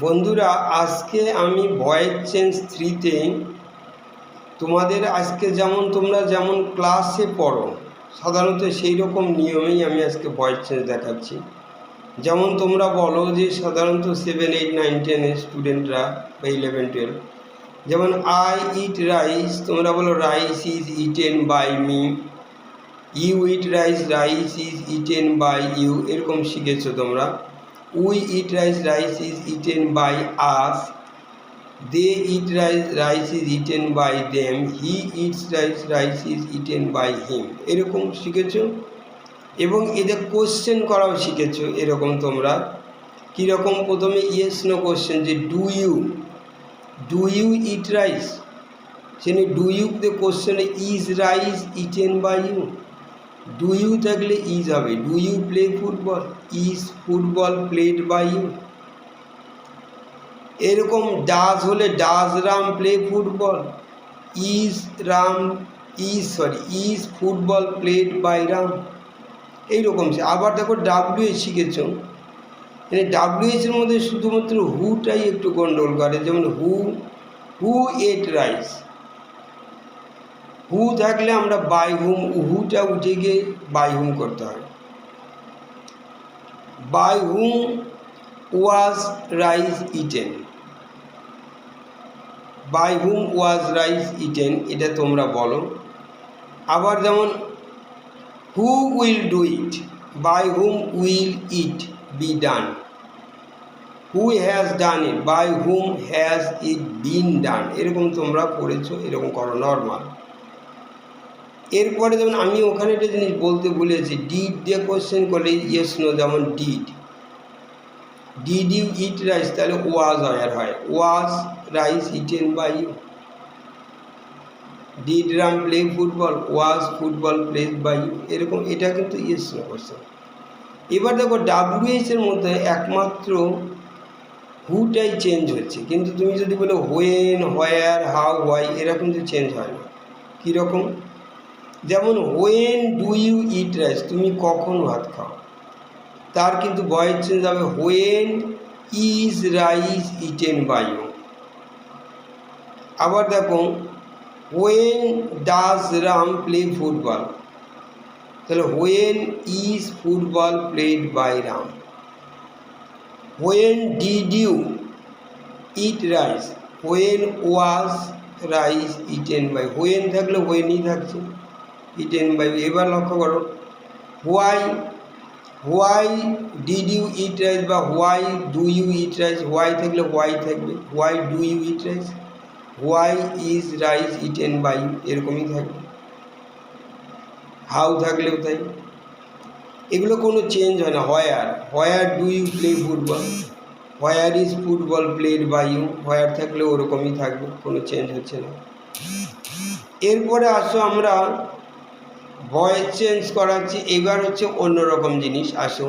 বন্ধুরা, আজকে আমি ভয়েস চেঞ্জ 3-তে তোমাদের আজকে তোমরা যেমন ক্লাসে পড়ো সাধারণত সেই রকম নিয়মেই আমি আজকে ভয়েস চেঞ্জ দেখাচ্ছি। যেমন তোমরা বলো যে সাধারণত 7, 8, 9, 10 স্টুডেন্টরা বা 11, 12 যেমন আই ইট রাইস, তোমরা বলো rice is eaten by me. You eat rice, rice is eaten by you, এরকম শিখেছো তোমরা। We eat rice, rice is eaten by us. They eat rice, rice is eaten by them. He eats rice, rice is eaten by him, এরকম শিখেছো। এবং এদের question করাও শিখেছো এরকম তোমরা। কীরকম? প্রথমে ইয়েস নো কোশ্চেন, যে ডু ইউ ইট রাইস, সেখানে ডু ইউতে কোশ্চেনে is rice eaten by you. Do you থাকলে ইজ হবে। Do you play football, is football played by you. এরকম ডাজ হলে does Ram play football, is football played by Ram, এইরকম। আবার দেখো ডাব্লিউএইচ শিখেছ, মানে ডাব্লিউএইচের মধ্যে শুধুমাত্র হুটাই একটু গন্ডগোল করে। যেমন হু এট রাইস, হু থাকলে আমরা বাই হুম, হুটা উঠে গিয়ে বাই হুম করতে হয়। By whom was rice eaten, by whom was rice eaten, এটা তোমরা বলো। আবার যেমন who will do it, by whom will it be done. Who has done it, by whom has it been done, এরকম তোমরা পড়েছো, এরকম করো নর্মাল। এরপরে যেমন আমি ওখানে একটা জিনিস বলতে ভুলেছি, ডিড দিয়ে কোশ্চেন করলে ইয়েস নো, যেমন ডিড ইউ ইট রাইস, তাহলে ওয়াজ হয়, was rice eaten by you. Did Ram play football, was football played by you, এরকম। এটা কিন্তু ইয়েস নো কোশ্চেন। এবার দেখো ডাব্লিউএইচ এর মধ্যে একমাত্র হুটাই চেঞ্জ হচ্ছে, কিন্তু তুমি যদি বলো হোয়েন, হোয়ার, হাউ, হোয়াই, এরা কিন্তু চেঞ্জ হয় না। কীরকম? যেমন when do you eat rice, তুমি কখন ভাত খাও, তার কিন্তু ভয়েস চেঞ্জ হবে when is rice eaten by you. আবার দেখো when does Ram play football, তাহলে when is football played by Ram. When did you eat rice, when was rice eaten by, when থাকলে হোয়েনই থাকছে, ইটেন বাই। এবার লক্ষ্য করো why did you eat rice বা why do you eat rice, why থাকলে why থাকবে, why do you eat rice, why is rice eaten by you, এরকমই থাকবে। হাউ থাকলেও তাই, এগুলো কোনো চেঞ্জ হয় না। Where do you play football, where is football played by you, where থাকলে ওরকমই থাকবে, কোনো চেঞ্জ হচ্ছে না। এরপরে আসো আমরা ভয়েস চেঞ্জ করাচ্ছি। এবার হচ্ছে অন্যরকম জিনিস, আসো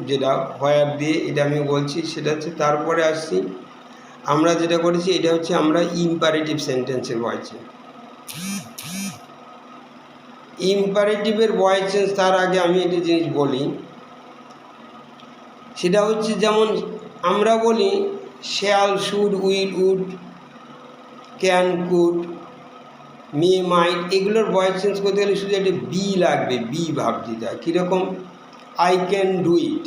যেটা হোয়ার দিয়ে এটা আমি বলছি সেটা হচ্ছে, তারপরে আসছি আমরা যেটা করেছি এটা হচ্ছে আমরা ইম্পারেটিভ সেন্টেন্সের ভয়েস চেঞ্জ। ইম্পারেটিভের ভয়েস চেঞ্জ তার আগে আমি একটা জিনিস বলি, সেটা হচ্ছে যেমন আমরা বলি shall, should, will, would, can, could, may, might, এগুলোর ভয়েস চেঞ্জ করতে গেলে শুধু একটা বি লাগবে, বি ভাব দিতে হয়। কীরকম? I can do it,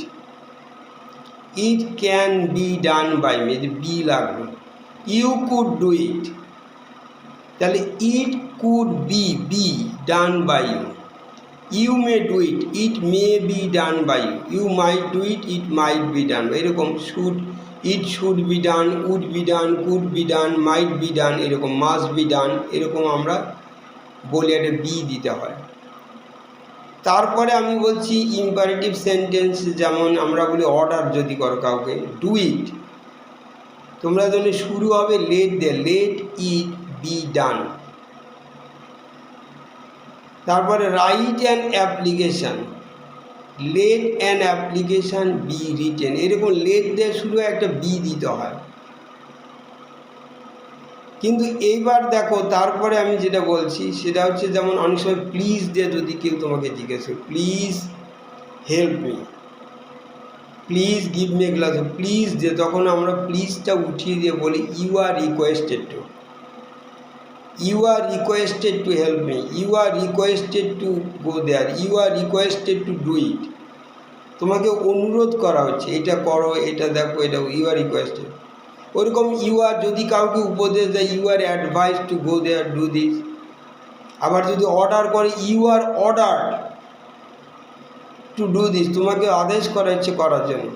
it can be done by me, যে বি লাগবে। ইউ কুড ডু ইট, তাহলে it could be done by you. You may do it, it may be done by you. You might do it, it might be done. এরকম it should be done, would be done, could be done, might be done, এরকম must B done, এরকম আমরা বলে একটা B দিতে হয়। তারপরে আমি বলছি ইম্পারেটিভ সেন্টেন্স, যেমন আমরা বলি অর্ডার যদি করো কাউকে, ডু ইট, তোমরা যেন শুরু হবে লেট দিয়ে, লেট ইট বি ডান। তারপরে write an application, let an application be written, এরকম লেট দিয়ে শুরু একটা বি দিতে হয়। কিন্তু এইবার দেখো তারপরে আমি যেটা বলছি সেটা হচ্ছে, যেমন অনেক সময় প্লিজ দিয়ে যদি কেউ তোমাকে জিজ্ঞেস করে please help me, please give me a glass, please যে তখন আমরা প্লিজটা উঠিয়ে দিয়ে বলি you are requested to, you are requested to help me, you are requested to go there, you are requested to do it. তোমাকে অনুরোধ করা হচ্ছে এটা করো, এটা দেখো, এটা ইউ আর রিকোয়েস্টেড। ওরকম ইউ আর যদি কাউকে উপদেশ দেয় you are advise to go there do this. আবার যদি অর্ডার করে you are order to do this, তোমাকে আদেশ করা হচ্ছে করার জন্য।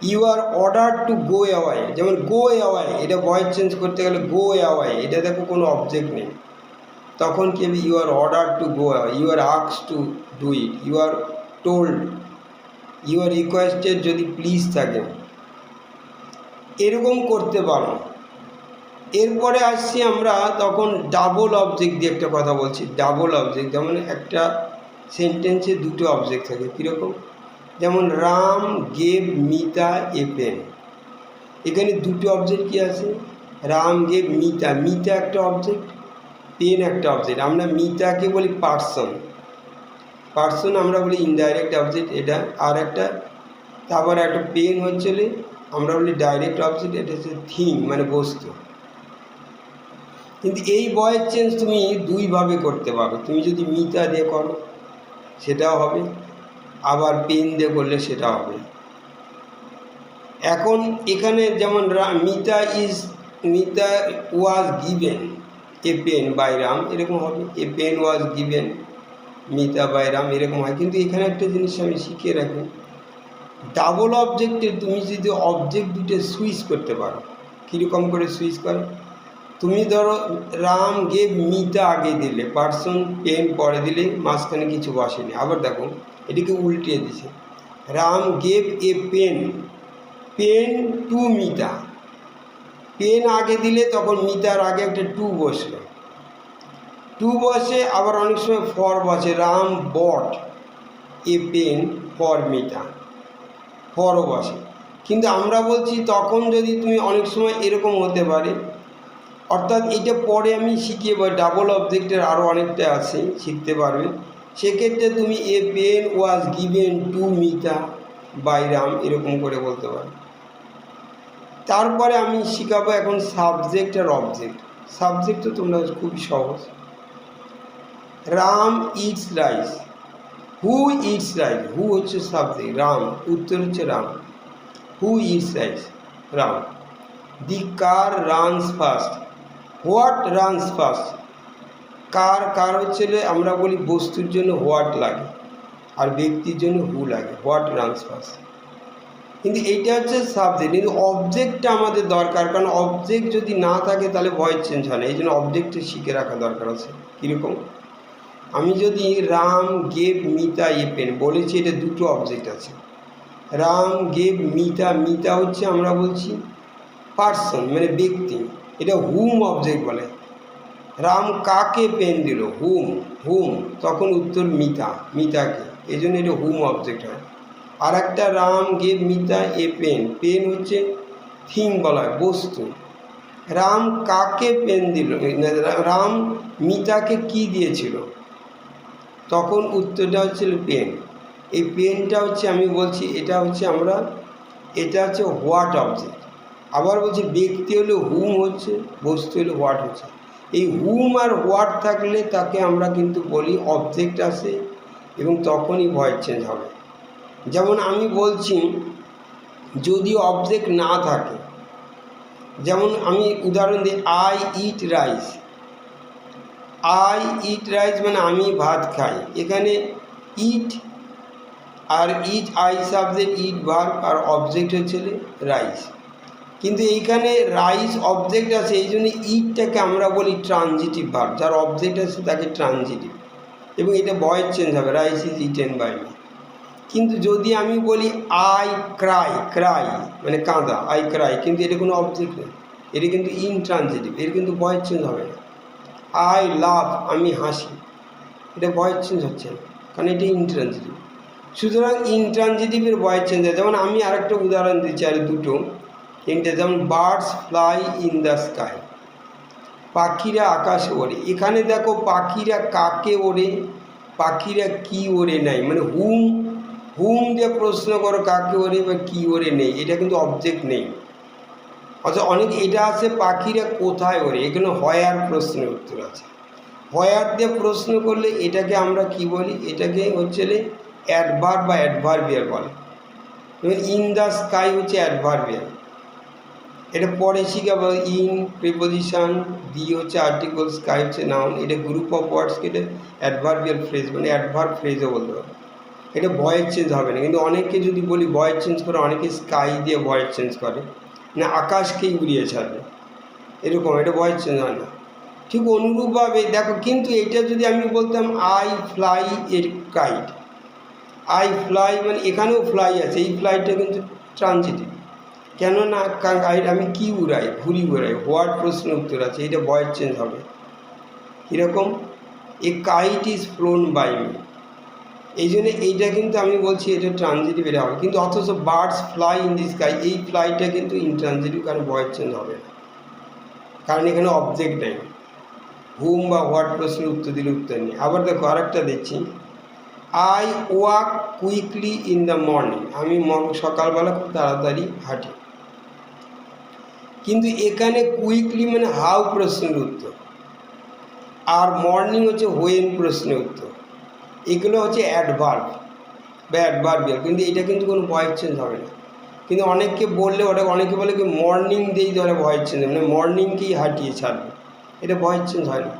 You are order to go away, যেমন গো অ্যাওয়ে, এটা ভয়েস চেঞ্জ করতে গেলে গো অ্যাওয়ে, এটা দেখো কোনো অবজেক্ট নেই, তখন কি হবে you are order to go away, you are ask to do it, you are told, you are requested যদি প্লিজ থাকে, এরকম করতে পারো। এরপরে আসছি আমরা তখন ডাবল অবজেক্ট দিয়ে একটা কথা বলছি। ডাবল অবজেক্ট যেমন একটা সেন্টেন্সে দুটো অবজেক্ট থাকে, কীরকম, যেমন Ram gave Mita a pen, এখানে দুটো অবজেক্ট কী আছে, রাম গেভ মিতা, মিতা একটা অবজেক্ট, পেন একটা অবজেক্ট। আমরা মিতাকে বলি পার্সন, পার্সন আমরা বলি ইনডাইরেক্ট অবজেক্ট এটা, আর একটা তারপরে একটা পেন হচ্ছে আমরা বলি ডাইরেক্ট অবজেক্ট, এটা হচ্ছে থিং মানে বস্তু। কিন্তু এই ভয়েস চেঞ্জ তুমি দুইভাবে করতে পারো, তুমি যদি মিতা দিয়ে করো সেটাও হবে, আবার পেন দিয়ে করলে সেটাও হবে। এখন এখানে যেমন Mita was given a pen by Ram, এরকম হবে, a pen was given Mita by Ram, এরকম হয়। কিন্তু এখানে একটা জিনিস আমি শিখিয়ে রাখি, ডাবল অবজেক্টে তুমি যদি অবজেক্ট দুটো সুইচ করতে পারো। কীরকম করে সুইচ করো, তুমি ধরো রাম গেভ মিতা আগে দিলে, পার্সন পেন পরে দিলে, মাঝখানে কিছু বসেনি। আবার দেখো এটিকে উল্টিয়ে দিছে, Ram gave a pen, pen to Mita, pen আগে দিলে তখন মিতার আগে একটা টু বসলো, টু বসে, আবার অনেক সময় ফর বসে, রাম বট এ পেন ফর মিতা, ফরও বসে। কিন্তু আমরা বলছি তখন যদি তুমি অনেক সময় এরকম হতে পারে, অর্থাৎ এটা পরে আমি শিখিয়ে পারি, ডাবল অবজেক্টের আরও অনেকটা আছে, শিখতে পারবে। সেক্ষেত্রে তুমি a pen was given to Mita by Ram এরকম করে বলতে পারো। তারপরে আমি শিখাবো এখন সাবজেক্ট আর অবজেক্ট। সাবজেক্ট তো তোমরা খুব সহজ, Ram eats rice, who eats rice, who হচ্ছে সাবজেক্ট, রাম উত্তর হচ্ছে Ram, who eats rice Ram. The car runs fast, what runs fast, car হচ্ছে আমরা বলি বস্তুর জন্য হোয়াট লাগে, আর ব্যক্তির জন্য হু লাগে, হোয়াট রানস ফাস্ট। কিন্তু এইটা হচ্ছে সাবজেক্ট, কিন্তু অবজেক্টটা আমাদের দরকার, কারণ অবজেক্ট যদি না থাকে তাহলে ভয়েস চেঞ্জ হয় না, এই জন্য অবজেক্টটা শিখে রাখা দরকার আছে। কীরকম, আমি যদি Ram gave Mita a pen বলেছি, এটা দুটো অবজেক্ট আছে, রাম গেভ মিতা, মিতা হচ্ছে আমরা বলছি পার্সন মানে ব্যক্তি, এটা হুম অবজেক্ট বলে। রাম কাকে পেন দিল, হুম, হুম, তখন উত্তর মিতা, মিতাকে, এই জন্য এটা হুম অবজেক্ট হয়। আর একটা Ram gave Mita a pen, pen হচ্ছে থিং বলা হয়, বস্তু। রাম কাকে পেন দিল, রাম মিতাকে কি দিয়েছিল, তখন উত্তরটা হচ্ছিল পেন। এই পেনটা হচ্ছে আমি বলছি এটা হচ্ছে এটা হচ্ছে হোয়াট অবজেক্ট। আবার বলছি ব্যক্তি হলে হুম হচ্ছে, বস্তু হলে হোয়াট হচ্ছে। এই হুম আর হোয়াট থাকলে তাকে আমরা কিন্তু বলি অবজেক্ট আসে, এবং তখনই ভয়েস চেঞ্জ হবে। যেমন আমি বলছি যদি অবজেক্ট না থাকে, যেমন আমি উদাহরণ দিই, I eat rice, I eat rice মানে আমি ভাত খাই, এখানে ইট আর eat I subject, eat verb, আর অবজেক্ট হচ্ছে রাইস। কিন্তু এইখানে রাইস অবজেক্ট আছে, এই জন্য ইটটাকে আমরা বলি ট্রানজিটিভ ভার্ব, যার অবজেক্ট আছে তাকে ট্রানজিটিভ, এবং এটা ভয়েস চেঞ্জ হবে, rice is eaten by me. কিন্তু যদি আমি বলি আই ক্রাই, ক্রাই মানে কাঁদা, আই ক্রাই, কিন্তু এটা কোনো অবজেক্ট নেই, এটা কিন্তু ইনট্রানজিটিভ, এর কিন্তু ভয়েস চেঞ্জ হবে না। আই লাভ, আমি হাসি, এটা ভয়েস চেঞ্জ হচ্ছে না, কারণ এটা ইনট্রানজিটিভ। সুতরাং ইনট্রানজিটিভের ভয়েস চেঞ্জ হয়। যেমন আমি আরেকটা উদাহরণ দিচ্ছি, আর দুটো তিনটে, যেমন birds fly in the sky, পাখিরা আকাশে ওড়ে। এখানে দেখো পাখিরা কাকে ওড়ে, পাখিরা কি ওড়ে নাই, মানে হুম হুম দিয়ে প্রশ্ন করো কাকে ওরে বা কী ওরে নেই, এটা কিন্তু অবজেক্ট নেই। অর্থাৎ অনেক এটা আছে পাখিরা কোথায় ওরে, এখানে হয়ার প্রশ্নের উত্তর আছে। হয়ার দিয়ে প্রশ্ন করলে এটাকে আমরা কি বলি, এটাকে হচ্ছে অ্যাডভার্ব বা অ্যাডভার্বিয়াল বলে। যেমন ইন দ্য স্কাই হচ্ছে অ্যাডভার্বিয়াল, এটা পরে শিখাবো। ইন প্রিপোজিশন, দি হচ্ছে আর্টিকেল, স্কাই হচ্ছে নাউন, এটা গ্রুপ অফ ওয়ার্ডসকে এটা অ্যাডভার্বিয়াল ফ্রেজ মানে অ্যাডভার্ব ফ্রেজও বলতে পারবে। এটা ভয়েস চেঞ্জ হবে না, কিন্তু অনেকে যদি বলি ভয়েস চেঞ্জ করে, অনেকে স্কাই দিয়ে ভয়েস চেঞ্জ করে, না আকাশকেই উড়িয়ে ছাড়বে এরকম, এটা ভয়েস চেঞ্জ হয় না। ঠিক অনুরূপভাবে দেখো, কিন্তু এটা যদি আমি বলতাম আই ফ্লাই এর কাইট, আই ফ্লাই মানে এখানেও ফ্লাই আছে, এই ফ্লাইটা কিন্তু ট্রানজিটিভ। কেননা আমি কি উড়াই, ঘুড়ি উড়াই, হোয়াট প্রশ্নের উত্তর আছে, এটা ভয়েস চেঞ্জ হবে। কীরকম, a kite is flown by me, এই জন্য এইটা কিন্তু আমি বলছি এটা ট্রানজিটিভ, এটা হবে। কিন্তু অথচ birds fly in the sky, এই ফ্লাইটা কিন্তু ইনট্রানজিটিভ, কারণ ভয়েস চেঞ্জ হবে না, কারণ এখানে অবজেক্ট নেই। হুম বা হোয়াট প্রশ্নের উত্তর দিলে উত্তর নেই। আবার দেখো আরেকটা দিচ্ছি, I walk quickly in the morning, আমি সকালবেলা খুব তাড়াতাড়ি হাঁটি। কিন্তু এখানে কুইকলি মানে হাউ প্রশ্নের উত্তর, আর মর্নিং হচ্ছে হোয়েন প্রশ্নের উত্তর, এগুলো হচ্ছে অ্যাডভার্ব বা অ্যাডভার্বিয়াল, কিন্তু এটা কিন্তু কোনো ভয়েস চেঞ্জ হবে না। কিন্তু অনেককে বললে ওটা, অনেকে বলে কি মর্নিং দিয়েই ধরে ভয়েস চেঞ্জ, মানে মর্নিংকেই হাঁটিয়ে ছাড়বে, এটা ভয়েস চেঞ্জ হয় না।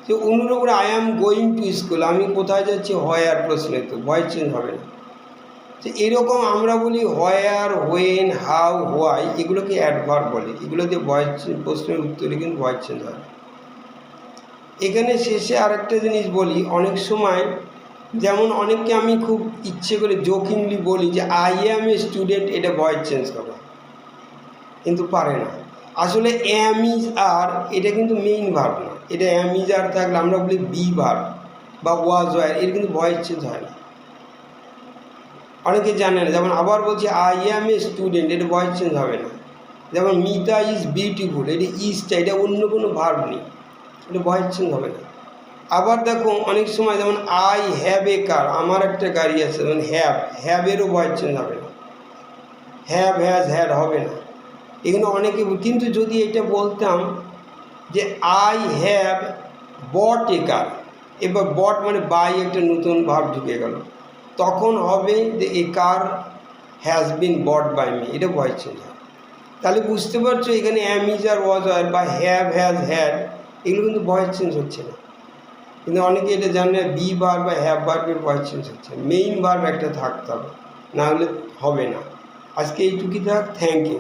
তো অনুরূপ করে I am going to school, আমি কোথায় যাচ্ছি, হোয়ার প্রশ্নে তো ভয়েস চেঞ্জ হবে না। তো এরকম আমরা বলি হোয়ার, হোয়েন, হাউ, হোয়াই, এগুলোকে অ্যাডভার্ব বলে, এগুলোতে ভয়েস প্রশ্নের উত্তরে কিন্তু ভয়েস চেঞ্জ হয়। এখানে শেষে আরেকটা জিনিস বলি, অনেক সময় যেমন অনেককে আমি খুব ইচ্ছে করে জোকিংলি বলি যে আই অ্যাম এ স্টুডেন্ট, এটা ভয়েস চেঞ্জ করা, কিন্তু পারে না। আসলে অ্যাম ইজ আর, এটা কিন্তু মেইন ভার্ব না, এটা অ্যাম ইজ আর থাকলে আমরা বলি বি ভার্ব বা ওয়াজ ওয়ার, এর কিন্তু ভয়েস চেঞ্জ হয় না, অনেকে জানে না। যেমন আবার বলছি আই অ্যাম এ স্টুডেন্ট, এটা ভয়েস চেঞ্জ হবে না। যেমন মিতা ইজ বিউটিফুল, এটা ইজটা, এটা অন্য কোনো ভার্ব নেই, এটা ভয়েস চেঞ্জ হবে না। আবার দেখো অনেক সময় যেমন আই হ্যাভ এ কার, আমার একটা গাড়ি আছে, যেমন হ্যাভেরও ভয়েস চেঞ্জ হবে না, হ্যাভ, হ্যাজ, হ্যাড হবে না। এখানে অনেকে, কিন্তু যদি এটা বলতাম যে আই হ্যাভ বট এ কার, এবার বট মানে বাই, একটা নতুন ভাব ঢুকে গেল, তখন হবে যে a car has been bought by me, এটা ভয়েস চেঞ্জ হয়। তাহলে বুঝতে পারছো এখানে অ্যাম ইজ আর ওয়াজ আর বা হ্যাভ, হ্যাজ, হ্যাড, এগুলো কিন্তু ভয়েস চেঞ্জ হচ্ছে না। কিন্তু অনেকে এটা জানে, বি ভার্ব বা হ্যাভ ভার্বের ভয়েস চেঞ্জ হচ্ছে, মেইন ভার্ব একটা থাকতে হবে, না হলে হবে না। আজকে এইটুকুই থাক, থ্যাংক ইউ।